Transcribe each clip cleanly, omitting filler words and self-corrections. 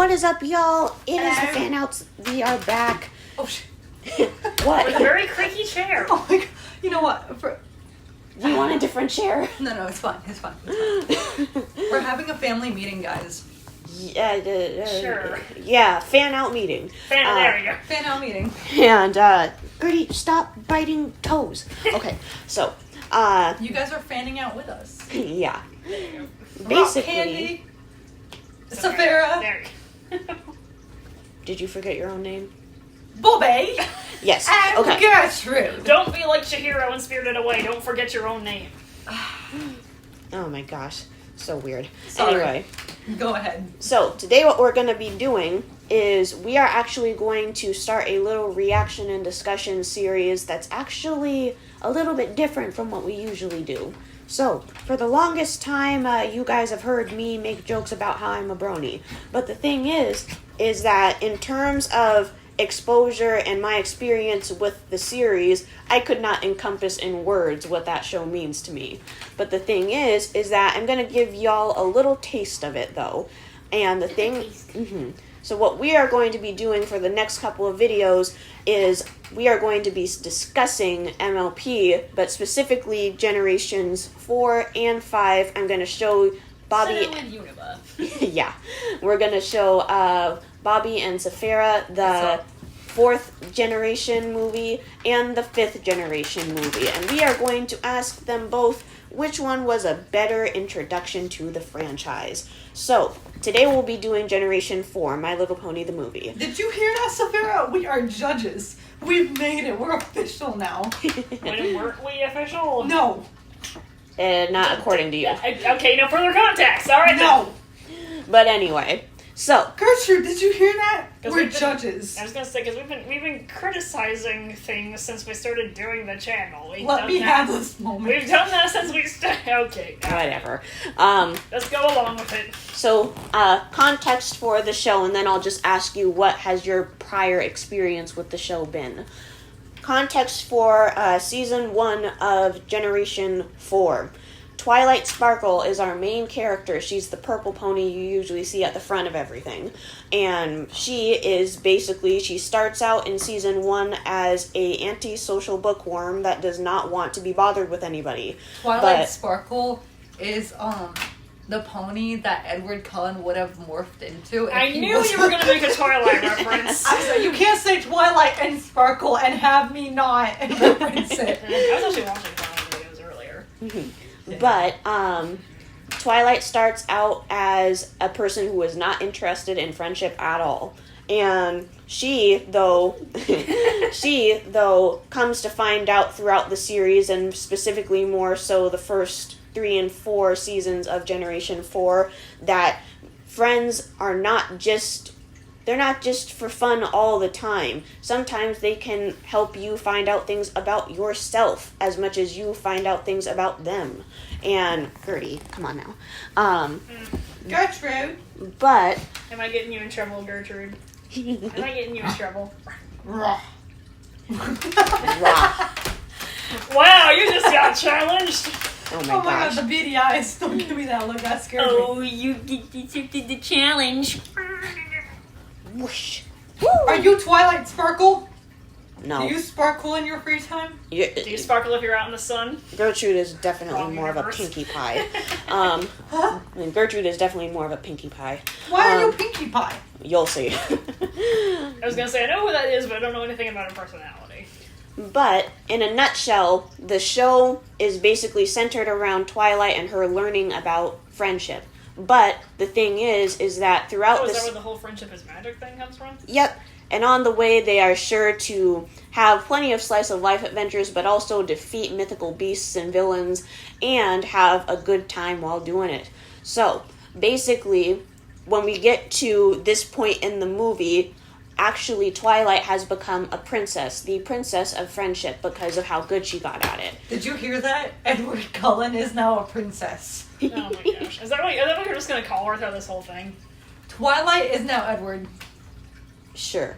What is up, y'all? It is the Hello? Fanouts. We are back. Oh, shit. What? With a very creaky chair. Oh my god. You know what? Do you want a different chair? No, it's fine. It's fine. We're having a family meeting, guys. Yeah, Sure. Yeah, fan out meeting. There we go. Fan out meeting. And, Gertie, stop biting toes. Okay, so, You guys are fanning out with us. yeah. Rock Basically, Candy. So Safira. There you go. did you forget your own name? Bobby. Yes. And Okay. Gertrude. Don't be like Chihiro and Spirited Away. Don't forget your own name. Oh my gosh, so weird. Sorry. Anyway. Go ahead. So, today what we're going to be doing is we are actually going to start a little reaction and discussion series that's actually a little bit different from what we usually do. So, for the longest time, you guys have heard me make jokes about how I'm a brony. But the thing is that in terms of exposure and my experience with the series, I could not encompass in words what that show means to me. But the thing is that I'm going to give y'all a little taste of it, though. And the thing... So what we are going to be doing for the next couple of videos is we are going to be discussing MLP, but specifically Generations 4 and 5. I'm going to show Bobby... Sinnoh and Univa. yeah. We're going to show Bobby and Safira the 4th generation movie and the 5th generation movie. And we are going to ask them both which one was a better introduction to the franchise. So, today we'll be doing Generation 4, My Little Pony the movie. Did you hear that, Safira? We are judges. We've made it. We're official now. Weren't we official? No. Not according to you. Okay, no further context. All right. No. But anyway, so... Gertrude, did you hear that? 'Cause We're we've been- judges. I was gonna say because we've been criticizing things since we started doing the channel. Let me have this moment. We've done that since we started. Okay. Whatever. Let's go along with it. So, context for the show, and then I'll just ask you what has your prior experience with the show been. Context for Season 1 of Generation 4. Twilight Sparkle is our main character. She's the purple pony you usually see at the front of everything. And she is basically, she starts out in Season 1 as a antisocial bookworm that does not want to be bothered with anybody. Twilight Sparkle is the pony that Edward Cullen would have morphed into. If I he knew was- you were gonna make a Twilight reference. I'm sorry, you can't say Twilight and Sparkle and have me not reference it. I was actually watching Twilight videos earlier. Yeah. But, Twilight starts out as a person who is not interested in friendship at all. And she, though, comes to find out throughout the series, and specifically more so the first 3 and 4 seasons of Generation 4, that friends are not just... They're not just for fun all the time. Sometimes they can help you find out things about yourself as much as you find out things about them. And, Gertie, come on now. Gertrude. But... Am I getting you in trouble, Gertrude? Am I getting you in trouble? Raw. Rah. Wow, you just got challenged. Oh Oh my my gosh. god, the beady eyes. Don't give me that look. That scared me. you accepted the challenge. Whoosh. Are you Twilight Sparkle? No. Do you sparkle in your free time? Do you sparkle if you're out in the sun? Gertrude is definitely Wrong more universe. of a Pinkie Pie. Huh? I mean, Gertrude is definitely more of a Pinkie Pie. Why are you Pinkie Pie? You'll see. I was gonna say I know who that is, but I don't know anything about her personality. But, in a nutshell, the show is basically centered around Twilight and her learning about friendship. But, the thing is that throughout Oh, is this... that where the whole friendship is magic thing comes from? Yep. And on the way, they are sure to have plenty of slice of life adventures, but also defeat mythical beasts and villains, and have a good time while doing it. So, basically, when we get to this point in the movie, actually Twilight has become a princess, the princess of friendship, because of how good she got at it. Did you hear that? Edward Cullen is now a princess. Oh my gosh. Is that what you're just gonna call her throughout this whole thing? Twilight is now Edward. Sure.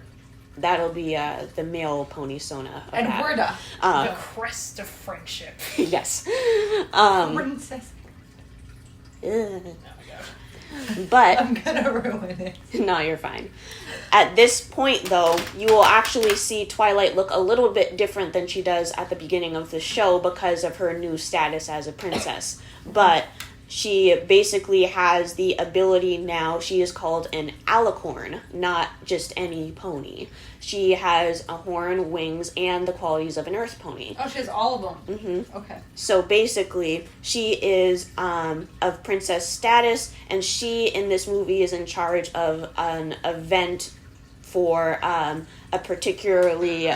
That'll be the male pony Sona. Of that. Edwarda. The crest of friendship. Yes. Princess. Ugh. Oh my gosh. But I'm gonna ruin it. no, you're fine. At this point, though, you will actually see Twilight look a little bit different than she does at the beginning of the show because of her new status as a princess. But she basically has the ability now, she is called an alicorn, not just any pony. She has a horn, wings, and the qualities of an earth pony. Oh, she has all of them? Mm-hmm. Okay. So basically, she is of princess status, and she, in this movie, is in charge of an event for a particularly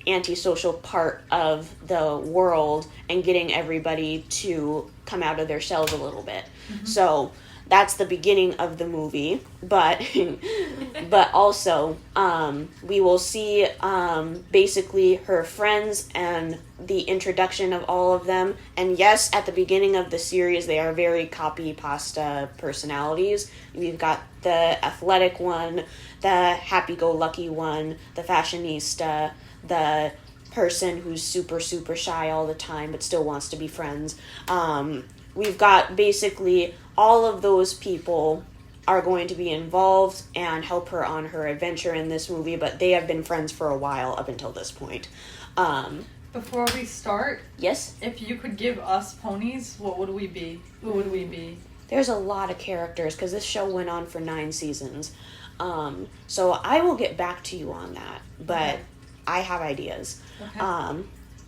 antisocial part of the world and getting everybody to come out of their shells a little bit. Mm-hmm. So that's the beginning of the movie, but also we will see basically her friends and the introduction of all of them. And yes, at the beginning of the series, they are very copy pasta personalities. We've got the athletic one, the happy-go-lucky one, the fashionista, the person who's super, super shy all the time but still wants to be friends. We've got basically all of those people are going to be involved and help her on her adventure in this movie, but they have been friends for a while up until this point. Before we start, Yes? if you could give us ponies, what would we be? Who would we be? There's a lot of characters because this show went on for 9 seasons. So I will get back to you on that, but Okay. I have ideas. Okay.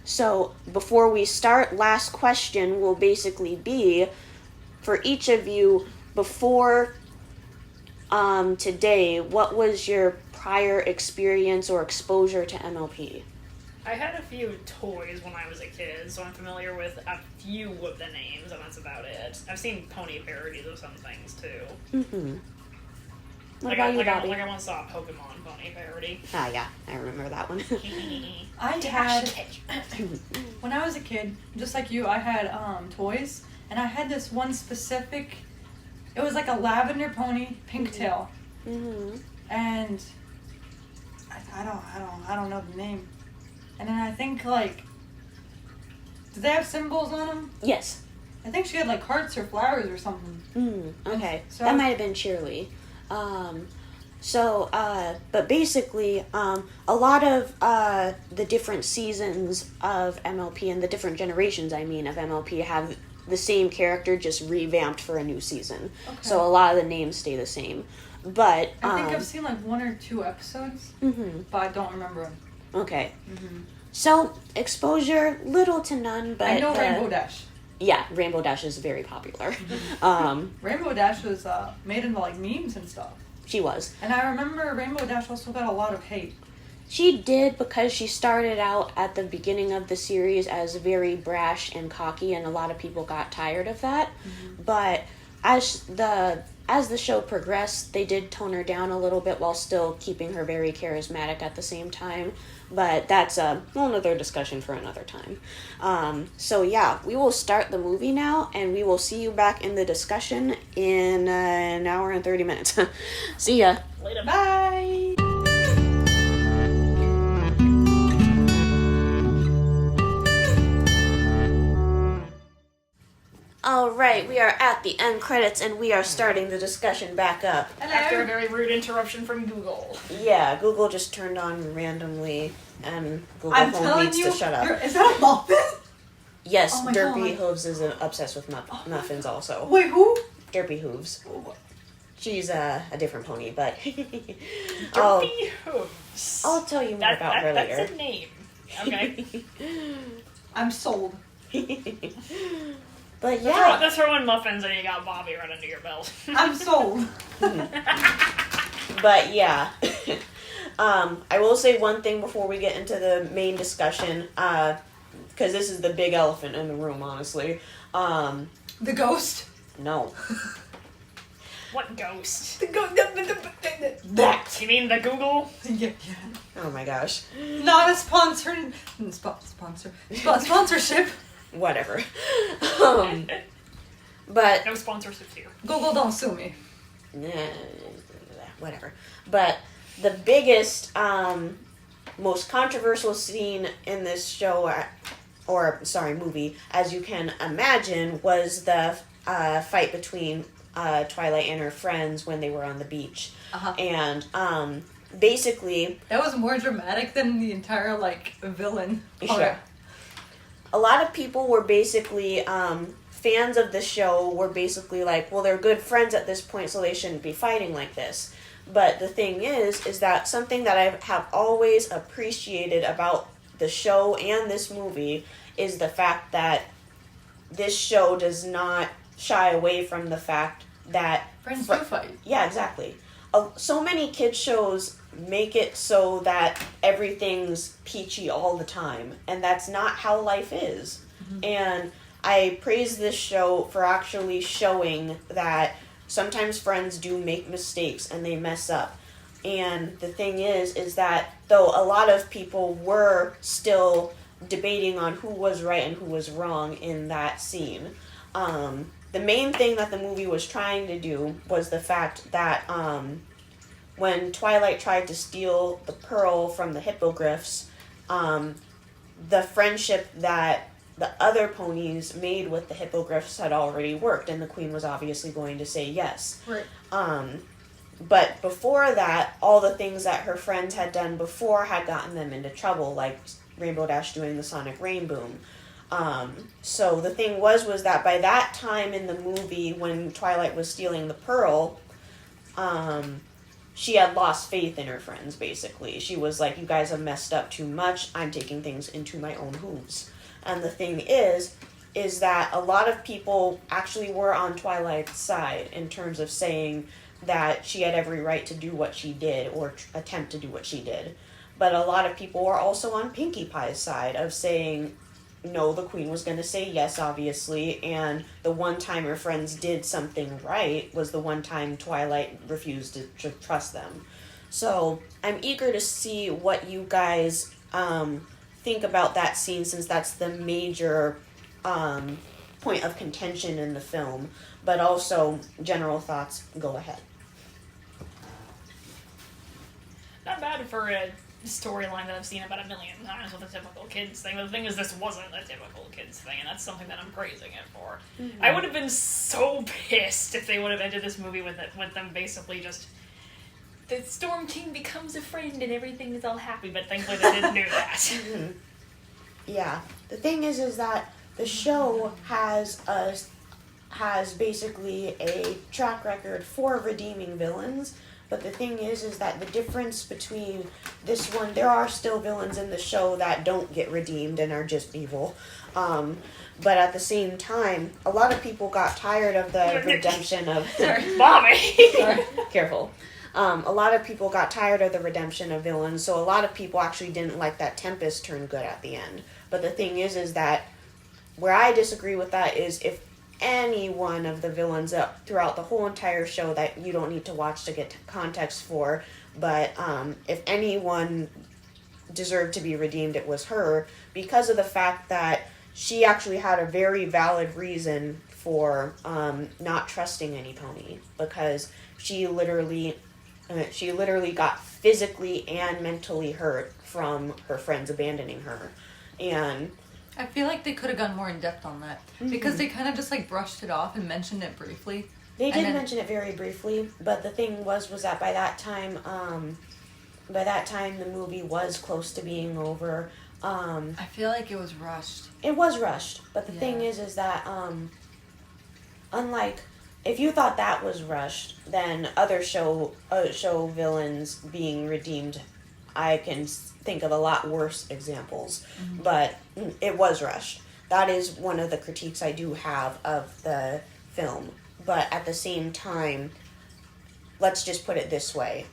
So before we start, last question will basically be for each of you before today, what was your prior experience or exposure to MLP? I had a few toys when I was a kid, so I'm familiar with a few of the names, and that's about it. I've seen pony parodies of some things, too. Mm-hmm. What about you, Bobby? I once saw a Pokemon pony parody. Ah, yeah, I remember that one. I had, when I was a kid, just like you, I had toys, and I had this one specific, it was like a lavender pony, pink tail, Mm-hmm. and I don't know the name. And then I think, like, did they have symbols on them? Yes. I think she had, like, hearts or flowers or something. Okay. So- that might have been Shirley. But basically, a lot of the different seasons of MLP and the different generations, of MLP have the same character just revamped for a new season. Okay. So a lot of the names stay the same. But, I think I've seen, like, 1 or 2 episodes, but I don't remember them. okay. Mm-hmm. So, exposure, little to none, but... I know Rainbow Dash. Yeah, Rainbow Dash is very popular. Rainbow Dash was made into, like, memes and stuff. She was. And I remember Rainbow Dash also got a lot of hate. She did because she started out at the beginning of the series as very brash and cocky, and a lot of people got tired of that. Mm-hmm. But as the show progressed, they did tone her down a little bit while still keeping her very charismatic at the same time. But that's a whole other discussion for another time. So yeah, we will start the movie now, and we will see you back in the discussion in an hour and 30 minutes. See ya. Later. Bye! Alright, we are at the end credits, and we are starting the discussion back up. After a very rude interruption from Google. Yeah, Google just turned on randomly, and Google I'm Home telling needs you, to shut up. is that a muffin? Yes, Oh my Derpy God. Hooves is obsessed with muffins also. Wait, who? Derpy Hooves. She's a different pony, but Derpy Hooves. I'll tell you more about her later. That's a name. Okay. I'm sold. But yeah, Let's throw in muffins and you got Bobby right under your belt. I'm sold. but yeah. I will say one thing before we get into the main discussion, because this is the big elephant in the room, honestly. The ghost? No. What ghost? The ghost. That. You mean the Google? Yeah. Oh my gosh. Not a sponsorship. Whatever. But No sponsorships here. Google, don't sue me. Whatever. But the biggest, most controversial scene in this show, movie, as you can imagine, was the fight between Twilight and her friends when they were on the beach. Uh-huh. And basically, that was more dramatic than the entire villain part. Sure. A lot of people were basically fans of the show were basically like, well, they're good friends at this point, so they shouldn't be fighting like this. But the thing is that something that I have always appreciated about the show and this movie is the fact that this show does not shy away from the fact that friends do fight. Yeah, exactly. So many kids shows make it so that everything's peachy all the time, and that's not how life is. Mm-hmm. And I praise this show for actually showing that sometimes friends do make mistakes and they mess up. And the thing is that though a lot of people were still debating on who was right and who was wrong in that scene, the main thing that the movie was trying to do was the fact that when Twilight tried to steal the pearl from the hippogriffs, the friendship that the other ponies made with the hippogriffs had already worked, and the queen was obviously going to say yes. Right. But before that, all the things that her friends had done before had gotten them into trouble, like Rainbow Dash doing the sonic rain boom. So the thing was that by that time in the movie, when Twilight was stealing the pearl, she had lost faith in her friends, basically. She was like, you guys have messed up too much. I'm taking things into my own hooves. And the thing is that a lot of people actually were on Twilight's side in terms of saying that she had every right to do what she did or attempt to do what she did. But a lot of people were also on Pinkie Pie's side of saying, no, the queen was going to say yes, obviously, and the one time her friends did something right was the one time Twilight refused to trust them. So I'm eager to see what you guys think about that scene, since that's the major point of contention in the film. But also, general thoughts, go ahead. Not bad for a storyline that I've seen about a million times with a typical kids thing. But the thing is, this wasn't a typical kids thing, and that's something that I'm praising it for. Mm-hmm. I would have been so pissed if they would have ended this movie with them basically just, the Storm King becomes a friend and everything is all happy, but thankfully they didn't do that. Mm-hmm. Yeah. The thing is that the show has basically a track record for redeeming villains. But the thing is that the difference between this one, there are still villains in the show that don't get redeemed and are just evil. But at the same time, a lot of people got tired of the redemption of... Sorry, Mommy! Sorry. Careful. A lot of people got tired of the redemption of villains, so a lot of people actually didn't like that Tempest turn good at the end. But the thing is that where I disagree with that is if any one of the villains throughout the whole entire show that you don't need to watch to get context for, but if anyone deserved to be redeemed, it was her, because of the fact that she actually had a very valid reason for not trusting any pony, because she literally got physically and mentally hurt from her friends abandoning her. And I feel like they could have gone more in depth on that, because they kind of just brushed it off and mentioned it briefly. They did mention it very briefly, but the thing was that by that time the movie was close to being over. I feel like it was rushed. It was rushed, but the thing is that unlike, if you thought that was rushed, then other show villains being redeemed, I can think of a lot worse examples. Mm-hmm. But it was rushed. That is one of the critiques I do have of the film. But at the same time, let's just put it this way.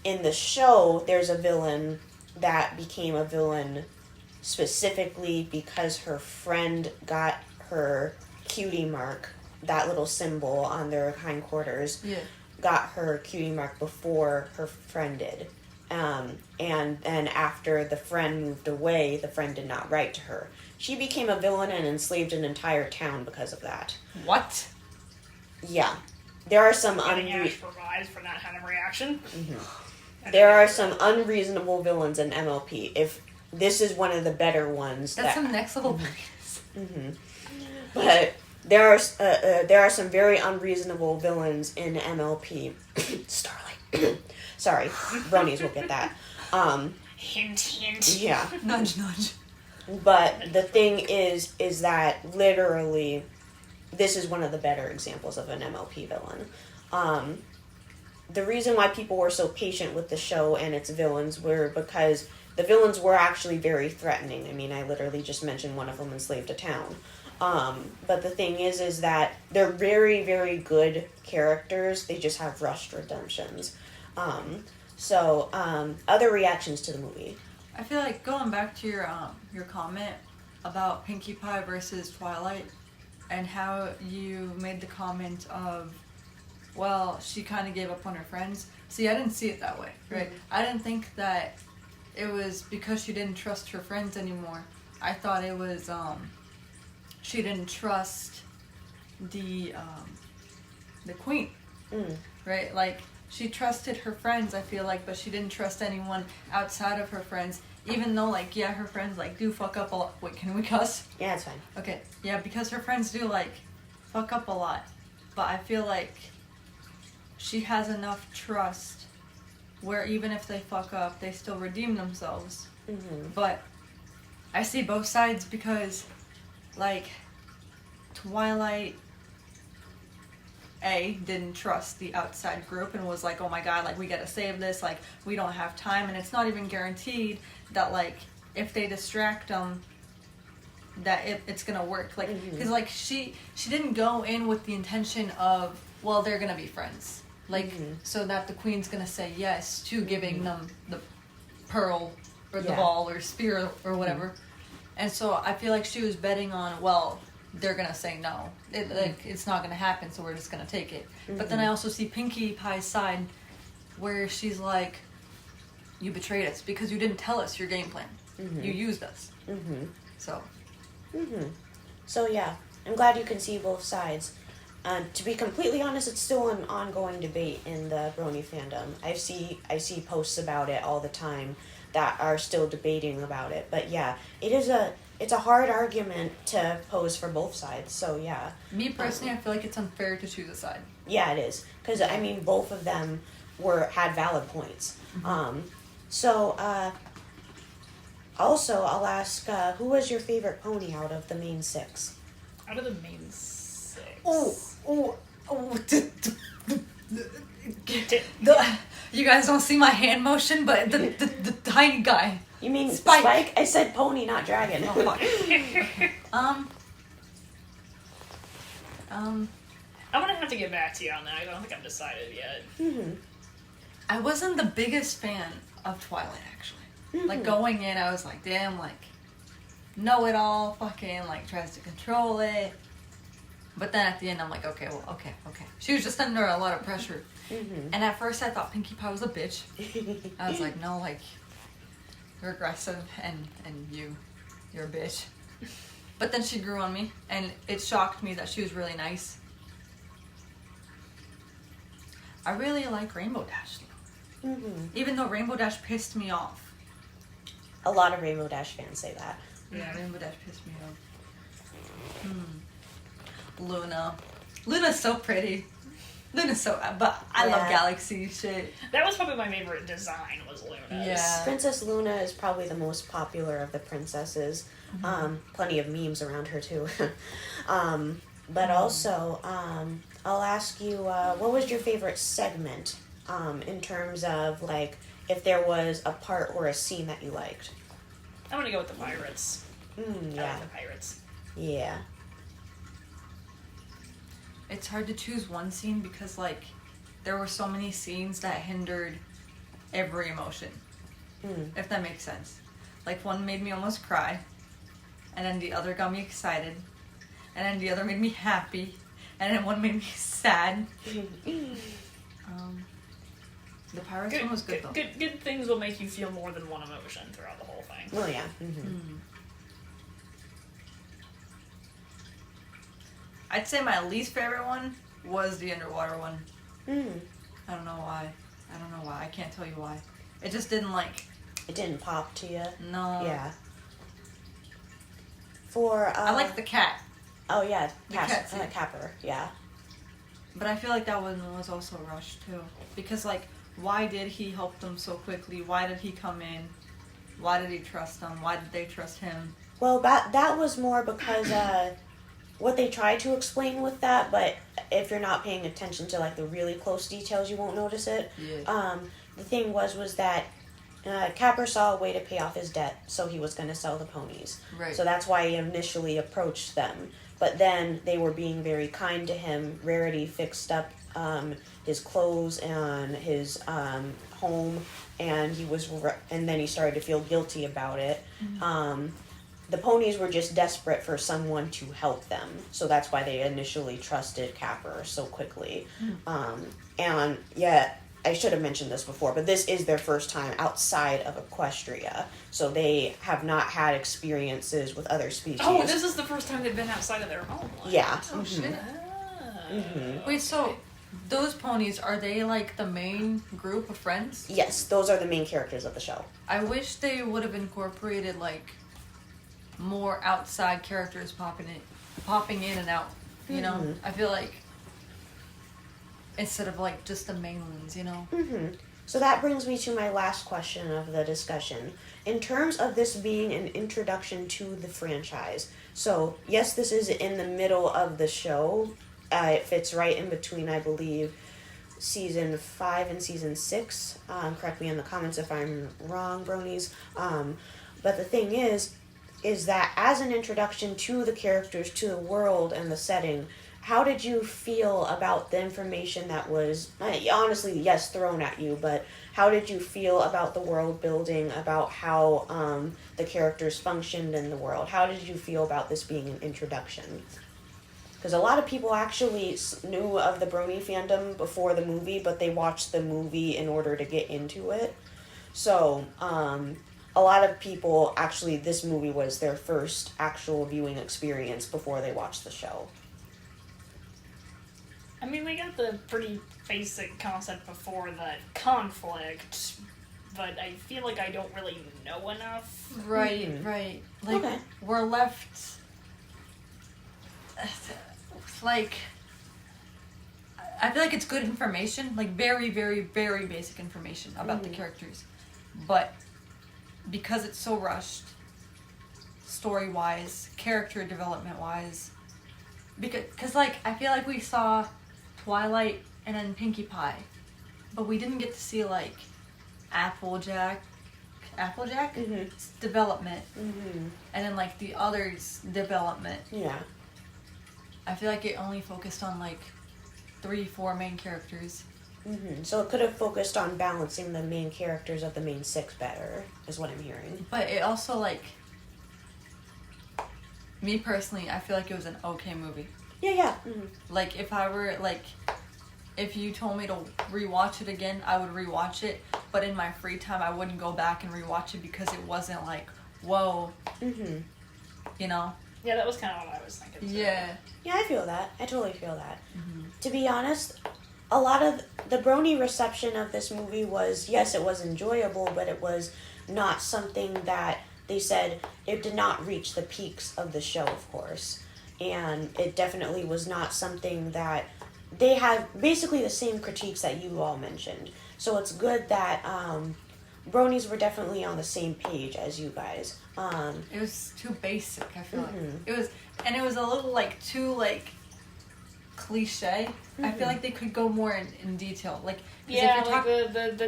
In the show, there's a villain that became a villain specifically because her friend got her cutie mark, that little symbol on their hindquarters, got her cutie mark before her friend did. And then after the friend moved away, the friend did not write to her. She became a villain and enslaved an entire town because of that. What? Yeah. There are some for not having a reaction. Mm-hmm. There are some unreasonable villains in MLP. If this is one of the better ones. That's some next level. Mm-hmm. But there are some very unreasonable villains in MLP. Starlight. Sorry, Bronies will get that. Hint, hint. Yeah. Nudge, nudge. But the thing is that literally, this is one of the better examples of an MLP villain. The reason why people were so patient with the show and its villains were because the villains were actually very threatening. I mean, I literally just mentioned one of them enslaved a town. But the thing is that they're very, very good characters. They just have rushed redemptions. Other reactions to the movie. I feel like going back to your comment about Pinkie Pie versus Twilight, and how you made the comment of, well, she kind of gave up on her friends. See, I didn't see it that way, right? Mm-hmm. I didn't think that it was because she didn't trust her friends anymore. I thought it was she didn't trust the queen, right? Like, she trusted her friends, I feel like, but she didn't trust anyone outside of her friends. Even though, like, yeah, her friends, like, do fuck up a lot. Wait, can we cuss? Yeah, it's fine. Okay, yeah, because her friends do, like, fuck up a lot. But I feel like she has enough trust where even if they fuck up, they still redeem themselves. Mm-hmm. But I see both sides because, like, Twilight didn't trust the outside group and was like, oh my god, like, we gotta save this, like, we don't have time, and it's not even guaranteed that, like, if they distract them, that it's gonna work. Like, because like she didn't go in with the intention of, well, they're gonna be friends, like, so that the queen's gonna say yes to giving them the pearl or the ball or spear or whatever. And so I feel like she was betting on, well, they're gonna say no, it's not gonna happen, so we're just gonna take it. But then I also see Pinkie Pie's side, where she's like, you betrayed us because you didn't tell us your game plan. You used us. So yeah, I'm glad you can see both sides. To be completely honest, it's still an ongoing debate in the Brony fandom. I see posts about it all the time that are still debating about it. But yeah, it's a hard argument to pose for both sides. So yeah. Me personally, I feel like it's unfair to choose a side. Yeah, it is, because I mean both of them had valid points. Also, I'll ask, who was your favorite pony out of the main six? Out of the main six. You guys don't see my hand motion, but the tiny guy. You mean Spike? I said pony, not dragon. Oh, fuck. I'm gonna have to get back to you on that. I don't think I've decided yet. I wasn't the biggest fan of Twilight, actually. Like, going in, I was like, damn, like, know-it-all, fucking, like, tries to control it. But then at the end, I'm like, okay. She was just under a lot of pressure. And at first, I thought Pinkie Pie was a bitch. I was like, no, like, you're aggressive, and you're a bitch. But then she grew on me, and it shocked me that she was really nice. I really like Rainbow Dash, though. Even though Rainbow Dash pissed me off. A lot of Rainbow Dash fans say that. Yeah, Rainbow Dash pissed me off. Luna. Luna's so pretty. Luna's so... But I love Galaxy shit. That was probably my favorite design, was Luna's. Yeah. Princess Luna is probably the most popular of the princesses. Plenty of memes around her, too. But also, I'll ask you, what was your favorite segment in terms of, like, if there was a part or a scene that you liked? I'm gonna go with the pirates. I Yeah. like the pirates. Yeah. It's hard to choose one scene because, like, there were so many scenes that hindered every emotion. If that makes sense. Like, one made me almost cry, and then the other got me excited, and then the other made me happy, and then one made me sad. The pirates one was good, though. Good things will make you feel more than one emotion throughout the whole thing. Oh, yeah. I'd say my least favorite one was the underwater one. I don't know why. I can't tell you why. It just didn't, like... It didn't pop to you? No. Yeah. I like the cat. Oh yeah, The cat scene. Capper. Yeah. But I feel like that one was also rushed too, because like, why did he help them so quickly? Why did he come in? Why did he trust them? Why did they trust him? Well, that was more because what they tried to explain with that, but if you're not paying attention to like the really close details, you won't notice it. Yeah. The thing was that Capper saw a way to pay off his debt, so he was going to sell the ponies. Right. So that's why he initially approached them. But then they were being very kind to him. Rarity fixed up his clothes and his home, and and then he started to feel guilty about it. Mm-hmm. The ponies were just desperate for someone to help them, so that's why they initially trusted Capper so quickly. And yeah, I should have mentioned this before, but this is their first time outside of Equestria, so they have not had experiences with other species. Oh, this is the first time they've been outside of their home. Yeah. Oh shit. Ah. Wait, so those ponies, are they like the main group of friends? Yes, those are the main characters of the show. I wish they would have incorporated like more outside characters popping in and out. You know, I feel like instead of like just the main ones. You know. So that brings me to my last question of the discussion. In terms of this being an introduction to the franchise, so yes, this is in the middle of the show. It fits right in between, I believe, season 5 and season 6. Correct me in the comments if I'm wrong, Bronies. But the thing is that as an introduction to the characters, to the world and the setting, how did you feel about the information that was, honestly, yes, thrown at you, but how did you feel about the world building, about how the characters functioned in the world? How did you feel about this being an introduction? Because a lot of people actually knew of the Brony fandom before the movie, but they watched the movie in order to get into it. So, a lot of people, actually, this movie was their first actual viewing experience before they watched the show. I mean, we got the pretty basic concept before the conflict, but I feel like I don't really know enough. Right. Right. Like Okay. we're left. Like, I feel like it's good information, like very, very, very basic information about the characters, but because it's so rushed, story-wise, character development-wise, because like I feel like we saw Twilight and then Pinkie Pie, but we didn't get to see like Applejack's development, and then like the others' development. Yeah. I feel like it only focused on like 3-4 main characters. So it could have focused on balancing the main characters of the main 6 better, is what I'm hearing. But it also, like, me personally, I feel like it was an okay movie. Yeah. Like, if you told me to rewatch it again, I would rewatch it. But in my free time, I wouldn't go back and rewatch it because it wasn't like, whoa. You know? Yeah, that was kind of what I was thinking. Too. Yeah. Yeah, I feel that. I totally feel that. To be honest, a lot of the Brony reception of this movie was, yes, it was enjoyable, but it was not something that they said, it did not reach the peaks of the show, of course. And it definitely was not something that they had basically the same critiques that you all mentioned. So it's good that Bronies were definitely on the same page as you guys. It was too basic, I feel like. It was a little like too like cliche. I feel like they could go more in detail. Like, yeah, like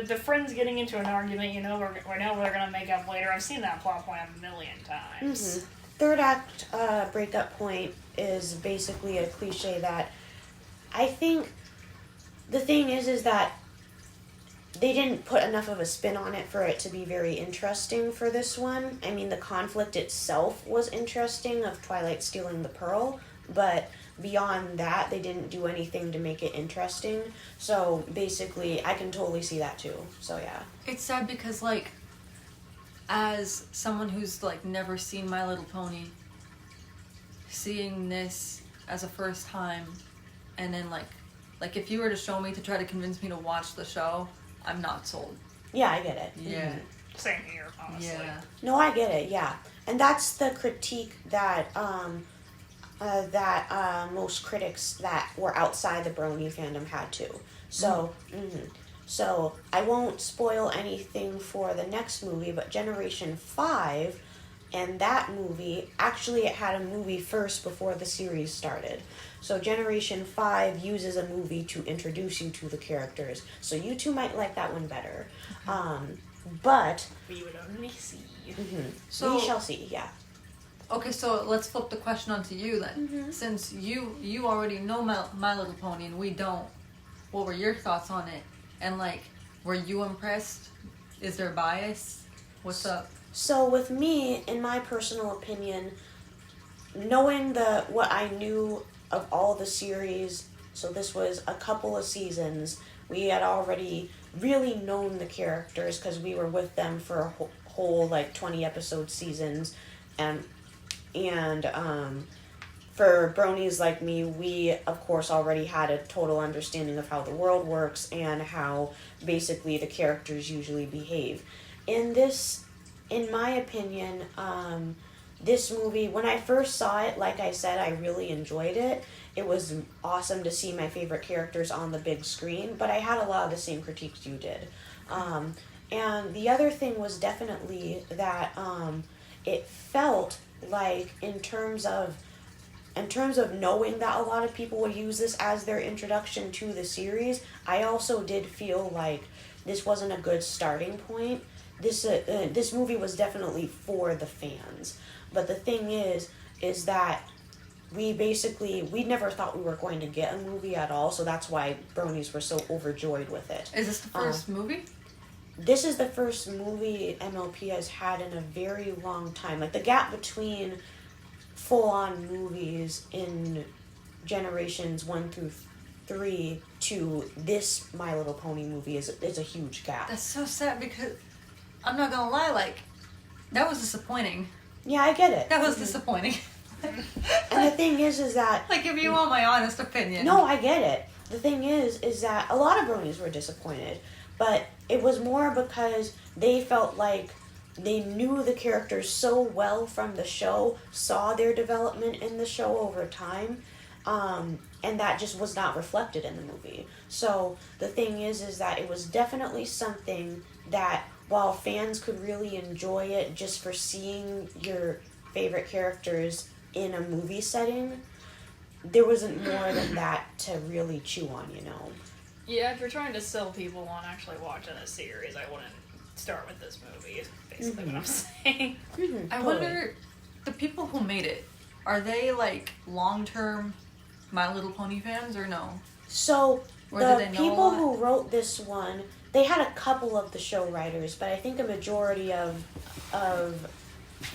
the friends getting into an argument, you know, we're gonna make up later. I've seen that plot point a million times. Third act breakup point is basically a cliche that I think the thing is that they didn't put enough of a spin on it for it to be very interesting for this one. I mean, the conflict itself was interesting of Twilight stealing the pearl, but beyond that, they didn't do anything to make it interesting. So basically, I can totally see that too. So yeah. It's sad because, like, as someone who's like never seen My Little Pony, seeing this as a first time, and then like if you were to show me to try to convince me to watch the show, I'm not sold. Yeah, I get it. Yeah. Same here, honestly. Yeah. No, I get it, yeah. And that's the critique that that most critics that were outside the Brony fandom had too. So, so I won't spoil anything for the next movie, but Generation 5 and that movie, actually it had a movie first before the series started. So Generation 5 uses a movie to introduce you to the characters. So you two might like that one better. But We would only see. So- we shall see, yeah. Okay, so let's flip the question onto you then. Since you already know My Little Pony and we don't, what were your thoughts on it? And like, were you impressed? Is there bias? What's up? So with me, in my personal opinion, knowing what I knew of all the series, so this was a couple of seasons, we had already really known the characters because we were with them for a whole like 20 episode seasons, and for bronies like me, we of course already had a total understanding of how the world works and how basically the characters usually behave. In my opinion, this movie, when I first saw it, like I said, I really enjoyed it. It was awesome to see my favorite characters on the big screen, but I had a lot of the same critiques you did. And the other thing was definitely that it felt like in terms of knowing that a lot of people would use this as their introduction to the series, I also did feel like this wasn't a good starting point. This movie was definitely for the fans, but the thing is that we never thought we were going to get a movie at all, so that's why bronies were so overjoyed with it. Is this the first movie? This is the first movie MLP has had in a very long time. Like the gap between full-on movies in generations 1 through 3 to this My Little Pony movie is a huge gap. That's so sad because I'm not gonna lie, like that was disappointing. Yeah, I get it. That was disappointing. And the thing is that like if you want my honest opinion. no, I get it. The thing is that a lot of bronies were disappointed, but it was more because they felt like they knew the characters so well from the show, saw their development in the show over time, and that just was not reflected in the movie. So the thing is that it was definitely something that while fans could really enjoy it just for seeing your favorite characters in a movie setting, there wasn't more than that to really chew on, you know. Yeah, if you're trying to sell people on actually watching a series, I wouldn't start with this movie, is basically what I'm saying. I wonder, the people who made it, are they like long-term My Little Pony fans or no? So Or the did they know a people lot? who wrote this one, they had a couple of the show writers, but I think a majority of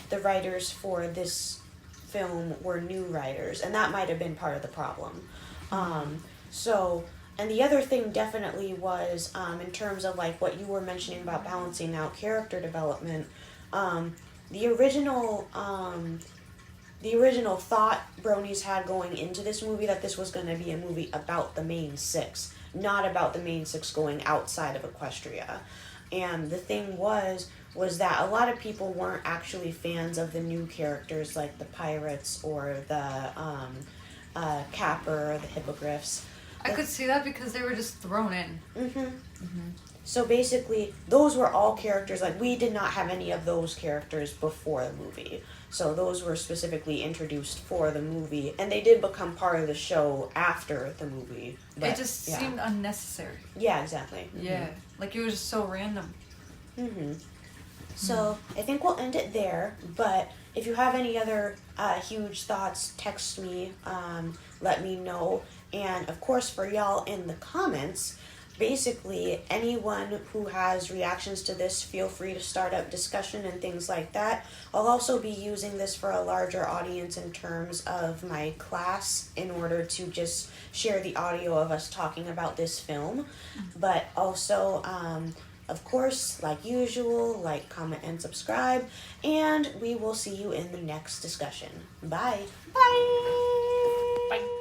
the writers for this film were new writers, and that might have been part of the problem. And the other thing definitely was, in terms of like what you were mentioning about balancing out character development, the original thought bronies had going into this movie that this was going to be a movie about the main six, not about the main six going outside of Equestria. And the thing was that a lot of people weren't actually fans of the new characters like the pirates or the Capper or the hippogriffs. I could see that because they were just thrown in. So basically, those were all characters, like, we did not have any of those characters before the movie. So those were specifically introduced for the movie, and they did become part of the show after the movie. But, It just seemed unnecessary. Yeah, exactly. Yeah, like it was just so random. So I think we'll end it there, but if you have any other huge thoughts, text me, let me know. And of course, for y'all in the comments, basically anyone who has reactions to this, feel free to start up discussion and things like that. I'll also be using this for a larger audience in terms of my class in order to just share the audio of us talking about this film. But also, of course, like usual, like, comment, and subscribe. And we will see you in the next discussion. Bye. Bye.